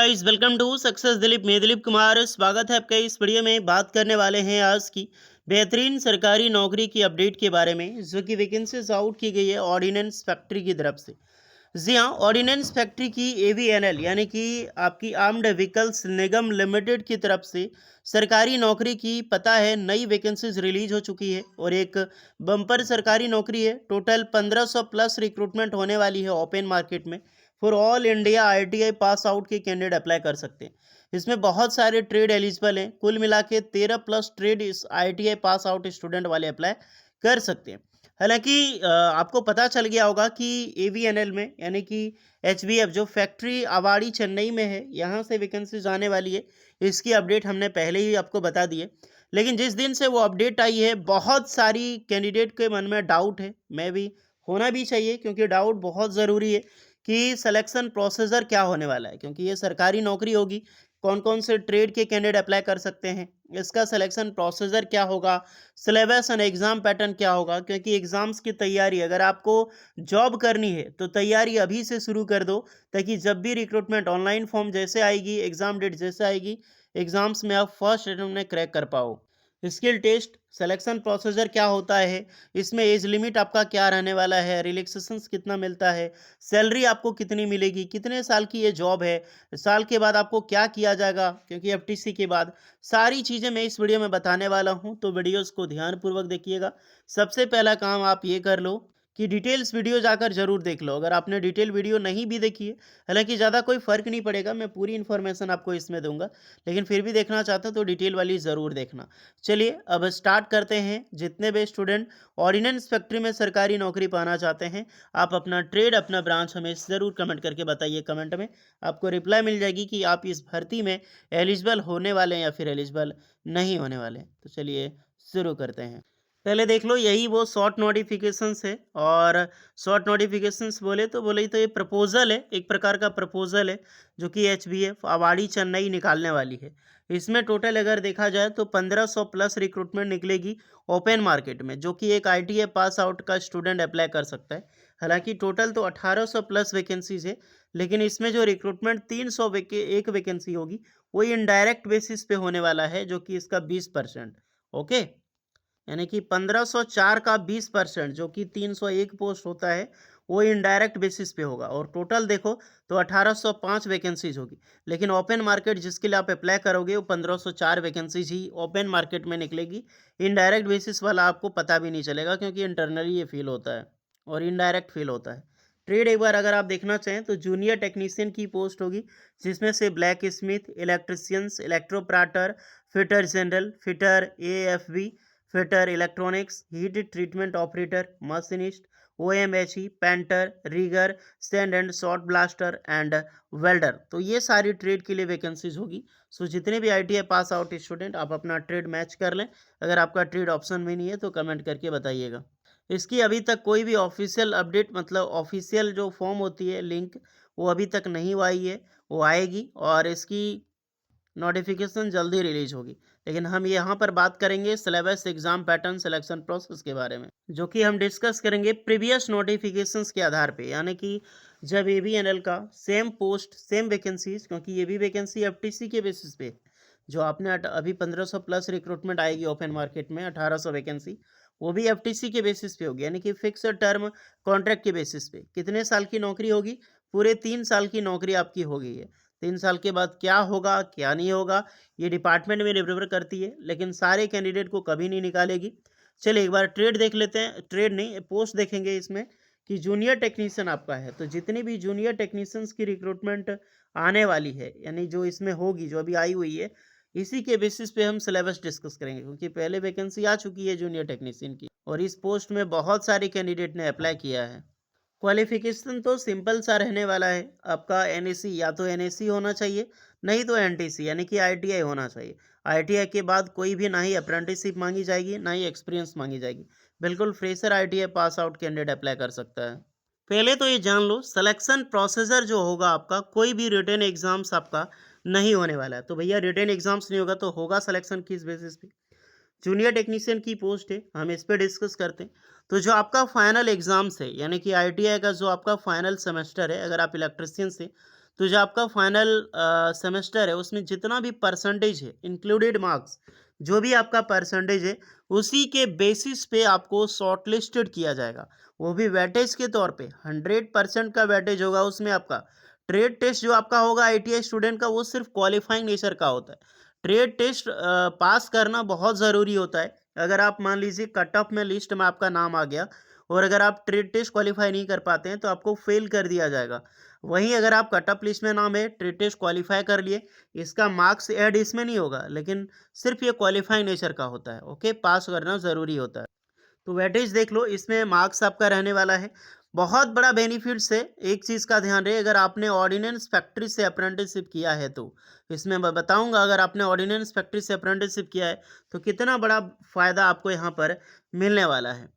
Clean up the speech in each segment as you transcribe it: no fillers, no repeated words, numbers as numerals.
Guys, welcome to success Dilip. मैं दिलीप कुमार, स्वागत है आपका। इस वीडियो में बात करने वाले हैं आज की बेहतरीन सरकारी नौकरी की अपडेट के बारे में, जो कि वैकेंसीज आउट की गई है ऑर्डिनेंस फैक्ट्री की तरफ से। जी हाँ, ऑर्डिनेंस फैक्ट्री की एवीएनएल यानी कि आपकी आर्म्ड व्हीकल्स निगम लिमिटेड की तरफ से सरकारी नौकरी की पता है नई वैकेंसीज रिलीज हो चुकी है और एक बम्पर सरकारी नौकरी है। टोटल 1500 प्लस रिक्रूटमेंट होने वाली है ओपन मार्केट में। For all India ITI pass out के कैंडिडेट अप्लाई कर सकते हैं। इसमें बहुत सारे ट्रेड एलिजिबल हैं। कुल मिला के 13 प्लस ट्रेड इस आईटीआई पास आउट स्टूडेंट वाले अप्लाई कर सकते हैं। हालांकि आपको पता चल गया होगा कि एवीएनएल में यानी कि एचबीएफ जो फैक्ट्री अवाड़ी चेन्नई में है, यहाँ से वैकेंसीज आने वाली है। इसकी अपडेट हमने पहले ही आपको बता दी है। लेकिन जिस दिन से वो अपडेट आई है, बहुत सारी कैंडिडेट के मन में डाउट है। मैं भी होना भी चाहिए, क्योंकि डाउट बहुत ज़रूरी है कि सिलेक्शन प्रोसीजर क्या होने वाला है, क्योंकि ये सरकारी नौकरी होगी। कौन कौन से ट्रेड के कैंडिडेट अप्लाई कर सकते हैं, इसका सिलेक्शन प्रोसीजर क्या होगा, सिलेबस एंड एग्जाम पैटर्न क्या होगा। क्योंकि एग्जाम्स की तैयारी, अगर आपको जॉब करनी है तो तैयारी अभी से शुरू कर दो, ताकि जब भी रिक्रूटमेंट ऑनलाइन फॉर्म जैसे आएगी, एग्जाम डेट जैसे आएगी, एग्जाम्स में आप फर्स्ट अटेम्प्ट में क्रैक कर पाओ। स्किल टेस्ट, सिलेक्शन प्रोसीजर क्या होता है, इसमें एज लिमिट आपका क्या रहने वाला है, रिलैक्सेशंस कितना मिलता है, सैलरी आपको कितनी मिलेगी, कितने साल की ये जॉब है, साल के बाद आपको क्या किया जाएगा, क्योंकि एफटीसी के बाद सारी चीज़ें मैं इस वीडियो में बताने वाला हूं। तो वीडियोस को ध्यानपूर्वक देखिएगा। सबसे पहला काम आप ये कर लो कि डिटेल्स वीडियो जाकर जरूर देख लो। अगर आपने डिटेल वीडियो नहीं भी देखी है, हालांकि ज़्यादा कोई फ़र्क नहीं पड़ेगा, मैं पूरी इन्फॉर्मेशन आपको इसमें दूंगा, लेकिन फिर भी देखना चाहते हो तो डिटेल वाली ज़रूर देखना। चलिए अब स्टार्ट करते हैं। जितने भी स्टूडेंट ऑर्डिनेंस फैक्ट्री में सरकारी नौकरी पाना चाहते हैं, आप अपना ट्रेड, अपना ब्रांच हमें ज़रूर कमेंट करके बताइए। कमेंट में आपको रिप्लाई मिल जाएगी कि आप इस भर्ती में एलिजिबल होने वाले हैं या फिर एलिजिबल नहीं होने वाले। तो चलिए शुरू करते हैं। पहले देख लो, यही वो शॉर्ट नोटिफिकेशंस है। और शॉर्ट नोटिफिकेशंस बोले तो ये प्रपोजल है, एक प्रकार का प्रपोजल है, जो कि एचबीएफ अवाड़ी चेन्नई निकालने वाली है। इसमें टोटल अगर देखा जाए तो 1500 प्लस रिक्रूटमेंट निकलेगी ओपन मार्केट में, जो कि एक आईटीआई पास आउट का स्टूडेंट अप्लाई कर सकता है। हालांकि टोटल तो 1800 प्लस वैकेंसीज है, लेकिन इसमें जो रिक्रूटमेंट 300 एक वैकेंसी होगी, वो इनडायरेक्ट बेसिस पे होने वाला है, जो कि इसका 20%। ओके, यानी कि 1504 का 20%, जो कि 301 पोस्ट होता है, वो इनडायरेक्ट बेसिस पे होगा। और टोटल देखो तो 1805 वैकेंसीज होगी। लेकिन ओपन मार्केट जिसके लिए आप अप्लाई करोगे, वो 1504 वैकेंसीज ही ओपन मार्केट में निकलेगी। इनडायरेक्ट बेसिस वाला आपको पता भी नहीं चलेगा, क्योंकि इंटरनली ये फील होता है और इनडायरेक्ट फील होता है। ट्रेड एक बार अगर आप देखना चाहें तो जूनियर टेक्नीशियन की पोस्ट होगी, जिसमें से blacksmith, electricians, electroplater, fitter general, fitter AFB, fitter electronics, heat treatment operator, machinist, OMHE, painter, rigger, stand and shot blaster and welder. तो ये सारी ट्रेड के लिए वैकेंसीज होगी। सो जितने भी आईटीआई पास आउट स्टूडेंट, आप अपना ट्रेड मैच कर लें। अगर आपका ट्रेड ऑप्शन में नहीं है तो कमेंट करके बताइएगा। इसकी अभी तक कोई भी ऑफिशियल अपडेट, मतलब ऑफिशियल जो फॉर्म होती है लिंक, वो अभी तक नहीं आई है। वो आएगी और इसकी नोटिफिकेशन जल्दी रिलीज होगी। लेकिन हम यहाँ पर बात करेंगे syllabus, exam pattern, selection process के बारे में, जो कि हम डिस्कस करेंगे प्रीवियस नोटिफिकेशंस के आधार पे। यानी कि जब एवीएनएल का सेम पोस्ट, सेम वैकेंसीज, क्योंकि ये भी वैकेंसी एफटीसी के बेसिस पे, जो आपने अभी 1500 प्लस रिक्रूटमेंट आएगी ओपन मार्केट में, 1800 वैकेंसी, वो भी एफटीसी के बेसिस पे होगी। यानी कि फिक्स टर्म कॉन्ट्रैक्ट के बेसिस पे। कितने साल की नौकरी होगी? पूरे 3 साल की नौकरी आपकी हो गई है। 3 साल के बाद क्या होगा क्या नहीं होगा, ये डिपार्टमेंट में निर्भर करती है, लेकिन सारे कैंडिडेट को कभी नहीं निकालेगी। चलिए एक बार ट्रेड देख लेते हैं। ट्रेड नहीं, पोस्ट देखेंगे इसमें कि जूनियर टेक्नीशियन आपका है। तो जितनी भी जूनियर टेक्नीशियंस की रिक्रूटमेंट आने वाली है, यानी जो इसमें होगी, जो अभी आई हुई है, इसी के बेसिस पे हम सिलेबस डिस्कस करेंगे। क्योंकि पहले वैकेंसी आ चुकी है जूनियर टेक्नीशियन की, और इस पोस्ट में बहुत सारे कैंडिडेट ने अप्लाई किया है। क्वालिफिकेशन तो सिंपल सा रहने वाला है आपका। एनएससी, या तो एनएससी होना चाहिए, नहीं तो एनटीसी यानी कि आईटीआई होना चाहिए। आईटीआई के बाद कोई भी ना ही अप्रेंटिसशिप मांगी जाएगी, ना ही एक्सपीरियंस मांगी जाएगी। बिल्कुल fresher ITI pass out candidate apply कर सकता है। पहले तो ये जान लो, सिलेक्शन प्रोसीजर जो होगा आपका, कोई भी रिटन एग्जाम्स आपका नहीं होने वाला है। तो भैया रिटन एग्जाम्स नहीं होगा तो होगा सिलेक्शन किस बेसिस पे? जूनियर टेक्नीशियन की पोस्ट है, हम इस पे डिस्कस करते हैं। तो जो आपका फाइनल एग्जाम्स है, यानी कि आईटीआई का जो आपका फाइनल सेमेस्टर है, अगर आप इलेक्ट्रिशियन से, तो जो आपका फाइनल सेमेस्टर है उसमें जितना भी परसेंटेज है इंक्लूडेड मार्क्स, जो भी आपका परसेंटेज है उसी के बेसिस पे आपको शॉर्टलिस्टेड किया जाएगा, वो भी वेटेज के तौर पे 100% का वेटेज होगा उसमें आपका। ट्रेड टेस्ट जो आपका होगा आईटीआई स्टूडेंट का वो सिर्फ क्वालिफाइंग नेचर का होता है। ट्रेड टेस्ट पास करना बहुत ज़रूरी होता है। अगर आप मान लीजिए कट ऑफ में लिस्ट में आपका नाम आ गया और अगर आप ट्रेड टेस्ट क्वालिफाई नहीं कर पाते हैं तो आपको फेल कर दिया जाएगा। वहीं अगर आप कट ऑफ लिस्ट में नाम है, ट्रेड टेस्ट क्वालिफाई कर लिए, इसका मार्क्स ऐड इसमें नहीं होगा, लेकिन सिर्फ ये क्वालिफाइंग नेचर का होता है। ओके, पास करना ज़रूरी होता है। तो वेटेज देख लो, इसमें मार्क्स आपका रहने वाला है। बहुत बड़ा बेनिफिट्स है। एक चीज़ का ध्यान रहे, अगर आपने ऑर्डिनेंस फैक्ट्री से अप्रेंटिसशिप किया है तो इसमें मैं बताऊंगा, अगर आपने ऑर्डिनेंस फैक्ट्री से अप्रेंटिसशिप किया है तो कितना बड़ा फ़ायदा आपको यहाँ पर मिलने वाला है।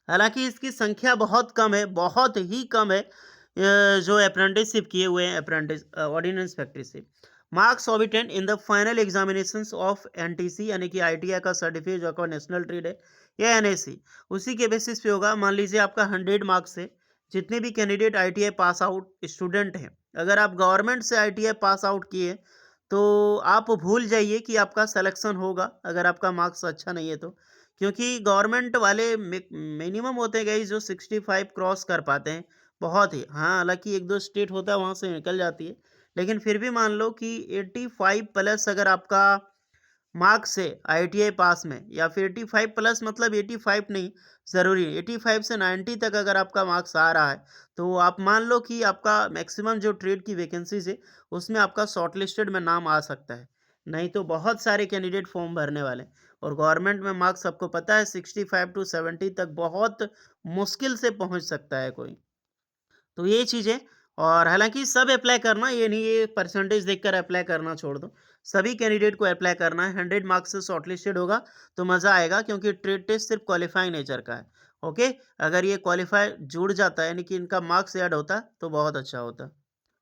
हालांकि इसकी संख्या बहुत कम है, बहुत ही कम है जो अप्रेंटिसशिप किए हुए हैं अप्रेंटिस ऑर्डिनेंस फैक्ट्री से। Marks obtained in the final examinations of NTC यानी कि आईटीआई का सर्टिफिकेट जो आपका नेशनल ट्रेड है या एनएससी, उसी के बेसिस पे होगा। मान लीजिए आपका 100 मार्क्स है, जितने भी candidate ITI pass out student हैं, अगर आप गवर्नमेंट से आईटीआई पास आउट किए तो आप भूल जाइए कि आपका सिलेक्शन होगा अगर आपका मार्क्स अच्छा नहीं है तो। क्योंकि गवर्नमेंट वाले मिनिमम होते हैं गाइस जो 65 क्रॉस कर पाते हैं, बहुत ही। हाँ, हालांकि एक दो स्टेट होता है वहाँ से निकल जाती है, लेकिन फिर भी मान लो कि 85 प्लस अगर आपका मार्क्स है आईटीआई पास में, या फिर 85 प्लस मतलब 85 नहीं ज़रूरी, 85 से 90 तक अगर आपका मार्क्स आ रहा है तो आप मान लो कि आपका मैक्सिमम जो ट्रेड की वैकेंसीज है उसमें आपका शॉर्ट लिस्टेड में नाम आ सकता है। नहीं तो बहुत सारे कैंडिडेट फॉर्म भरने वाले हैं। और गवर्नमेंट में मार्क्स आपको पता है 65 टू 70 तक बहुत मुश्किल से पहुंच सकता है कोई। तो ये चीज़ें, और हालांकि सब अप्लाई करना, ये नहीं ये परसेंटेज देखकर अप्लाई करना छोड़ दो, सभी कैंडिडेट को अप्लाई करना है। 100 मार्क्स से शॉर्टलिस्टेड होगा तो मज़ा आएगा, क्योंकि ट्रेड टेस्ट सिर्फ क्वालिफाइंग नेचर का है। ओके, अगर ये क्वालिफाई जुड़ जाता है यानी कि इनका मार्क्स ऐड होता तो बहुत अच्छा होता।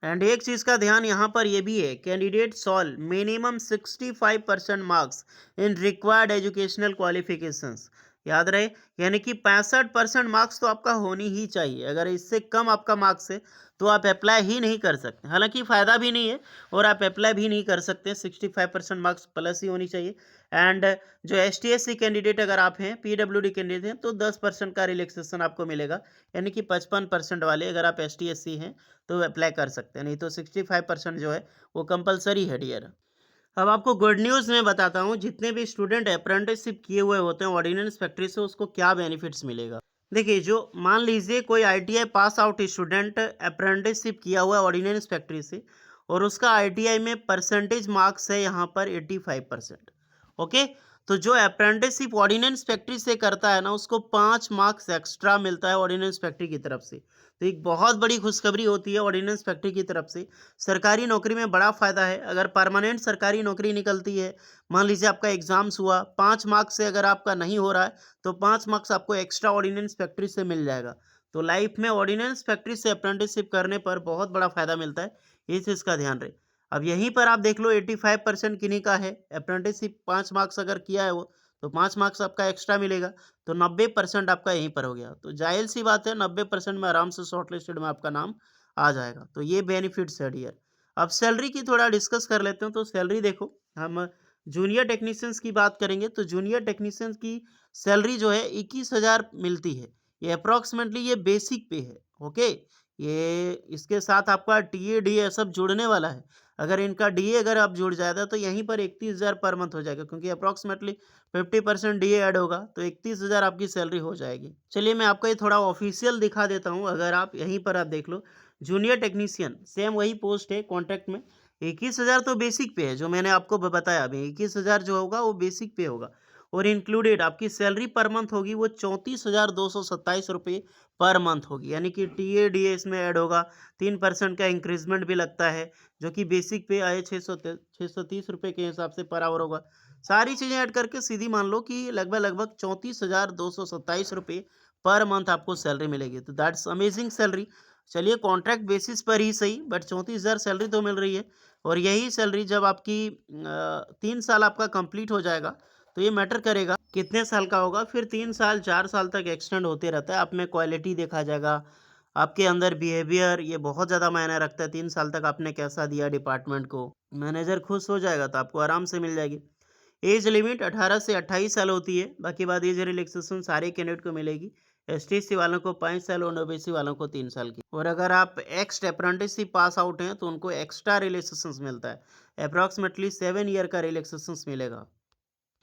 एंड एक चीज़ का ध्यान यहाँ पर ये भी है, candidate solve minimum 65% marks in required educational qualifications. याद रहे, यानी कि 65% मार्क्स तो आपका होनी ही चाहिए। अगर इससे कम आपका मार्क्स है तो आप अप्लाई ही नहीं कर सकते, हालांकि फ़ायदा भी नहीं है और आप अप्लाई भी नहीं कर सकते। 65% मार्क्स प्लस ही होनी चाहिए। एंड जो एसटीएससी कैंडिडेट अगर आप हैं, पीडब्ल्यूडी कैंडिडेट हैं, तो 10% का रिलैक्सेशन आपको मिलेगा, यानी कि 55% वाले अगर आप एसटीएससी हैं तो अप्लाई कर सकते हैं, नहीं तो 65% जो है वो कंपलसरी है डियर। अब आपको गुड न्यूज़ मैं बताता हूँ, जितने भी स्टूडेंट अप्रेंटिसशिप किए हुए होते हैं ऑर्डिनेंस फैक्ट्री से उसको क्या बेनिफिट्स मिलेगा। देखिए, जो मान लीजिए कोई ITI pass out student apprenticeship किया हुआ है ऑर्डिनेंस फैक्ट्री से, और उसका आईटीआई में परसेंटेज मार्क्स है यहाँ पर 85%। ओके, तो जो अप्रेंटिसशिप ऑर्डिनेंस फैक्ट्री से करता है ना उसको 5 मार्क्स एक्स्ट्रा मिलता है ऑर्डिनेंस फैक्ट्री की तरफ से। तो एक बहुत बड़ी खुशखबरी होती है ऑर्डिनेंस फैक्ट्री की तरफ से। सरकारी नौकरी में बड़ा फ़ायदा है। अगर परमानेंट सरकारी नौकरी निकलती है, मान लीजिए आपका एग्ज़ाम्स हुआ, 5 मार्क्स से अगर आपका नहीं हो रहा है तो 5 मार्क्स आपको एक्स्ट्रा ऑर्डिनेंस फैक्ट्री से मिल जाएगा। तो लाइफ में ऑर्डिनेंस फैक्ट्री से अप्रेंटिसशिप करने पर बहुत बड़ा फ़ायदा मिलता है, ये चीज़ का ध्यान रहे। अब यहीं पर आप देख लो 85% किन्हीं का है अप्रेंटिसशिप, 5 मार्क्स अगर किया है वो तो 5 मार्क्स आपका एक्स्ट्रा मिलेगा, तो 90% आपका यहीं पर हो गया। तो जाहिर सी बात है 90% में आराम से शॉर्ट लिस्टेड में आपका नाम आ जाएगा। तो ये बेनिफिट्स है डियर। अब सैलरी की थोड़ा डिस्कस कर लेते हैं। तो सैलरी देखो, हम जूनियर टेक्नीशियंस की बात करेंगे तो जूनियर टेक्नीशियंस की सैलरी जो है 21,000 मिलती है। ये अप्रॉक्सीमेटली ये बेसिक पे है। ओके, ये इसके साथ आपका टीए डीए सब जुड़ने वाला है। अगर इनका डीए अगर आप जुड़ जाता तो यहीं पर 31,000 पर मंथ हो जाएगा, क्योंकि अप्रॉक्सीमेटली 50% डीए ऐड होगा तो 31,000 आपकी सैलरी हो जाएगी। चलिए मैं आपको ये थोड़ा ऑफिशियल दिखा देता हूँ। अगर आप यहीं पर आप देख लो, जूनियर टेक्नीशियन सेम वही पोस्ट है कॉन्ट्रैक्ट में। 21,000 तो बेसिक पे है, जो मैंने आपको बताया अभी 21,000 जो होगा वो बेसिक पे होगा। और इंक्लूडेड आपकी सैलरी पर मंथ होगी वो 34,227 रुपये पर मंथ होगी, यानी कि टीए डीए इसमें ऐड होगा। 3% का इंक्रीजमेंट भी लगता है, जो कि बेसिक पे आए 630 रुपये के हिसाब से पर आवर होगा। सारी चीज़ें ऐड करके सीधी मान लो कि लगभग लगभग 34,227 रुपये पर मंथ आपको सैलरी मिलेगी। तो दैट्स अमेजिंग सैलरी। चलिए कॉन्ट्रैक्ट बेसिस पर ही सही, बट 34,000 सैलरी तो मिल रही है। और यही सैलरी जब आपकी 3 साल आपका कंप्लीट हो जाएगा तो ये मैटर करेगा कितने साल का होगा, फिर 3 साल 4 साल तक एक्सटेंड होते रहता है। आप में क्वालिटी देखा जाएगा, आपके अंदर बिहेवियर ये बहुत ज़्यादा मायने रखता है। 3 साल तक आपने कैसा दिया डिपार्टमेंट को, मैनेजर खुश हो जाएगा तो आपको आराम से मिल जाएगी। एज लिमिट 18 से 28 साल होती है, बाकी बाद एज रिलैक्सेशन सारे कैंडिडेट को मिलेगी। एसटीसी वालों को 5 साल और ओबीसी वालों को 3 साल की। और अगर आप एक्स अप्रेंटिसशिप पास आउट हैं तो उनको एक्स्ट्रा रिलैक्सेशन मिलता है, अप्रॉक्सीमेटली 7 ईयर का रिलैक्सेशन मिलेगा।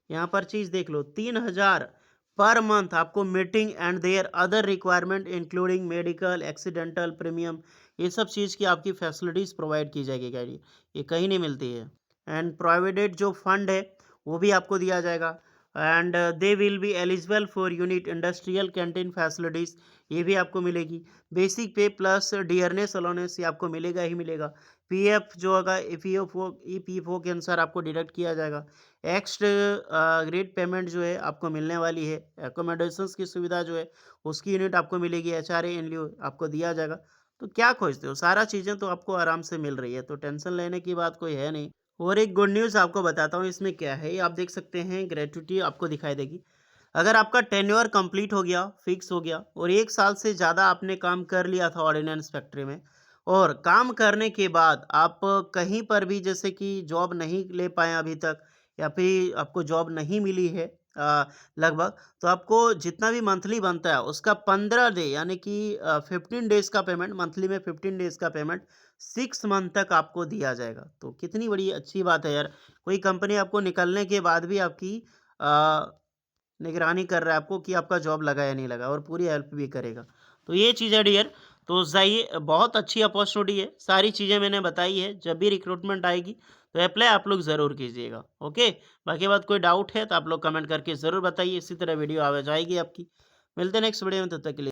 यहाँ पर चीज़ देख लो, 3000 पर मंथ आपको meeting and their other requirement including medical accidental premium, ये सब चीज़ की आपकी फैसिलिटीज़ प्रोवाइड की जाएगी गाड़ी, ये कहीं नहीं मिलती है। एंड प्रोविडेंट जो फंड है वो भी आपको दिया जाएगा। And they will be eligible for unit industrial canteen facilities, ये भी आपको मिलेगी। बेसिक पे प्लस डियरनेस अलाउंस ये आपको मिलेगा ही मिलेगा। पीएफ जो होगा ईपीएफओ के अनुसार आपको डिडक्ट किया जाएगा। एक्स्ट्रा ग्रेड पेमेंट जो है आपको मिलने वाली है। एकोमोडेशंस की सुविधा जो है उसकी यूनिट आपको मिलेगी, एचआरए इन लिeu आपको दिया जाएगा। तो क्या खोजते हो, सारा चीज़ें तो आपको आराम से मिल रही है, तो टेंशन लेने की बात कोई है नहीं। और एक गुड न्यूज़ आपको बताता हूँ, इसमें क्या है, ये आप देख सकते हैं, ग्रेट्युटी आपको दिखाई देगी। अगर आपका टेन्योर कंप्लीट हो गया, फिक्स हो गया और 1 साल से ज़्यादा आपने काम कर लिया था ऑर्डिनेंस फैक्ट्री में, और काम करने के बाद आप कहीं पर भी जैसे कि जॉब नहीं ले पाए अभी तक, या फिर आपको जॉब नहीं मिली है लगभग, तो आपको जितना भी मंथली बनता है उसका 15 डे यानी कि 15 डेज़ का पेमेंट, मंथली में 15 डेज़ का पेमेंट 6 मंथ तक आपको दिया जाएगा। तो कितनी बड़ी अच्छी बात है यार, कोई कंपनी आपको निकलने के बाद भी आपकी अ, निगरानी कर रहा है आपको कि आपका जॉब लगा या नहीं लगा, और पूरी हेल्प भी करेगा। तो ये चीज़ है डियर, तो जाइए, बहुत अच्छी अपॉर्चुनिटी है, सारी चीज़ें मैंने बताई है। जब भी रिक्रूटमेंट आएगी तो अप्लाई आप लोग ज़रूर कीजिएगा, ओके। बाकी बात कोई डाउट है तो आप लोग कमेंट करके ज़रूर बताइए, इसी तरह वीडियो आ जाएगी आपकी। मिलते हैं नेक्स्ट वीडियो में, तब तक के लिए।